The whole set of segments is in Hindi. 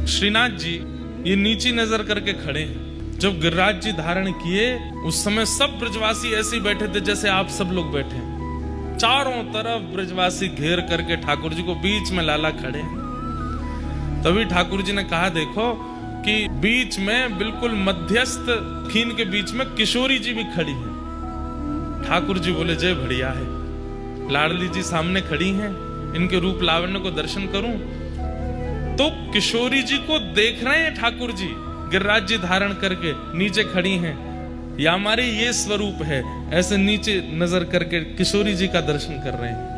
श्रीनाथ जी ये नीची नजर करके खड़े हैं। जब गिरिराज जी धारण किए उस समय सब ब्रजवासी ऐसे ही बैठे थे जैसे आप सब लोग बैठे हैं। चारों तरफ ब्रजवासी घेर करके ठाकुर जी को बीच में लाला खड़े हैं। तभी ठाकुर जी ने कहा देखो कि बीच में बिल्कुल मध्यस्थ खीन के बीच में किशोरी जी भी खड़ी है। ठाकुर जी बोले जय बढ़िया है, लाडली जी सामने खड़ी हैं, इनके रूप लावण्य को दर्शन करूं। तो किशोरी जी को देख रहे हैं ठाकुर जी गिरिराज जी धारण करके नीचे खड़ी हैं, या हमारे ये स्वरूप है, ऐसे नीचे नजर करके किशोरी जी का दर्शन कर रहे हैं।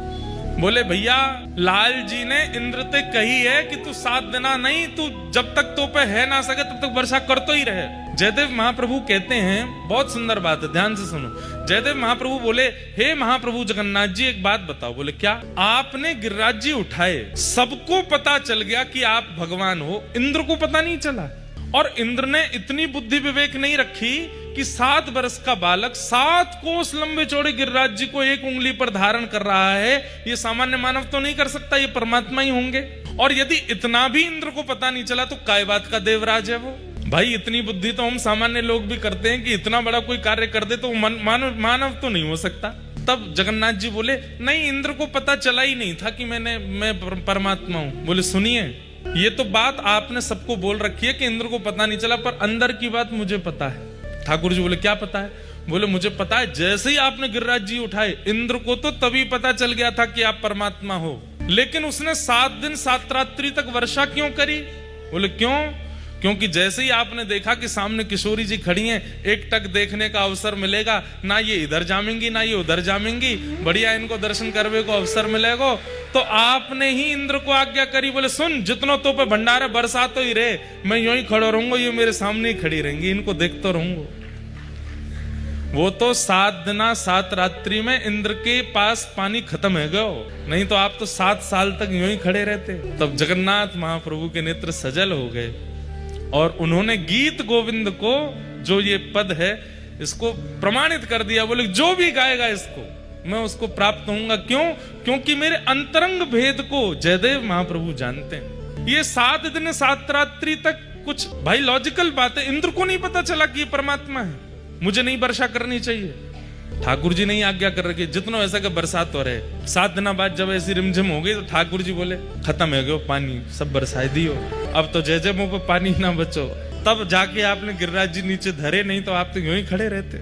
बोले भैया लाल जी ने इंद्र ते कही है कि तू 7 दिन नहीं, तू जब तक तो पे है ना सके तब तक वर्षा करतो ही रहे। जयदेव महाप्रभु कहते हैं, बहुत सुंदर बात है, ध्यान से सुनो। जयदेव महाप्रभु बोले हे महाप्रभु जगन्नाथ जी एक बात बताओ। बोले क्या? आपने गिरिराज जी उठाए, सबको पता चल गया कि आप भगवान हो, इंद्र को पता नहीं चला। और इंद्र ने इतनी बुद्धि विवेक नहीं रखी कि 7 वर्ष का बालक 7 कोस लंबे चौड़े गिरिराज जी को एक उंगली पर धारण कर रहा है, ये सामान्य मानव तो नहीं कर सकता, ये परमात्मा ही होंगे। और यदि इतना भी इंद्र को पता नहीं चला तो काय बात का देवराज है वो। भाई इतनी बुद्धि तो हम सामान्य लोग भी करते हैं कि इतना बड़ा कोई कार्य कर दे तो मानव तो नहीं हो सकता। तब जगन्नाथ जी बोले नहीं, इंद्र को पता चला ही नहीं था कि मैं परमात्मा हूं। बोले सुनिए, ये तो बात आपने सबको बोल रखी है कि इंद्र को पता नहीं चला, पर अंदर की बात मुझे पता है। ठाकुर जी बोले क्या पता है? बोले मुझे पता है, जैसे ही आपने गिरिराज जी उठाए इंद्र को तो तभी पता चल गया था कि आप परमात्मा हो, लेकिन उसने 7 दिन 7 रात्रि तक वर्षा क्यों करी? बोले क्यों? क्योंकि जैसे ही आपने देखा कि सामने किशोरी जी खड़ी हैं, एक टक देखने का अवसर मिलेगा, ना ये इधर जामेंगी ना ये उधर जामेंगी, बढ़िया इनको दर्शन करने को अवसर मिलेगा, तो आपने ही इंद्र को आज्ञा करी। बोले सुन, जितना तो पे भंडार बरसा तो ही रहे, मैं यूं ही खड़ा रहूंगा, ये मेरे सामने ही खड़ी रहेंगी, इनको देखता रहूंगा। वो तो 7 दिन 7 रात्रि में इंद्र के पास पानी खत्म है गयो, नहीं तो आप तो 7 साल तक यूं ही खड़े रहते। तब जगन्नाथ महाप्रभु के नेत्र सजल हो गए और उन्होंने गीत गोविंद को, जो ये पद है, इसको प्रमाणित कर दिया। बोले जो भी गाएगा इसको मैं उसको प्राप्त होऊंगा। क्यों? क्योंकि मेरे अंतरंग भेद को जयदेव महाप्रभु जानते हैं। ये 7 दिन 7 रात्रि तक कुछ भाई लॉजिकल बात है, इंद्र को नहीं पता चला कि ये परमात्मा है, मुझे नहीं वर्षा करनी चाहिए। ठाकुर जी नहीं आज्ञा कर रखे, जितना ऐसा का बरसात हो रहे। 7 दिन बाद जब ऐसी रिमझिम हो गई तो ठाकुर जी बोले खत्म हो गयो पानी, सब बरसाई दियो, अब तो जय जय मुंह पे पानी ना बचो। तब जाके आपने गिरिराज जी नीचे धरे, नहीं तो आप तो यूं ही खड़े रहते।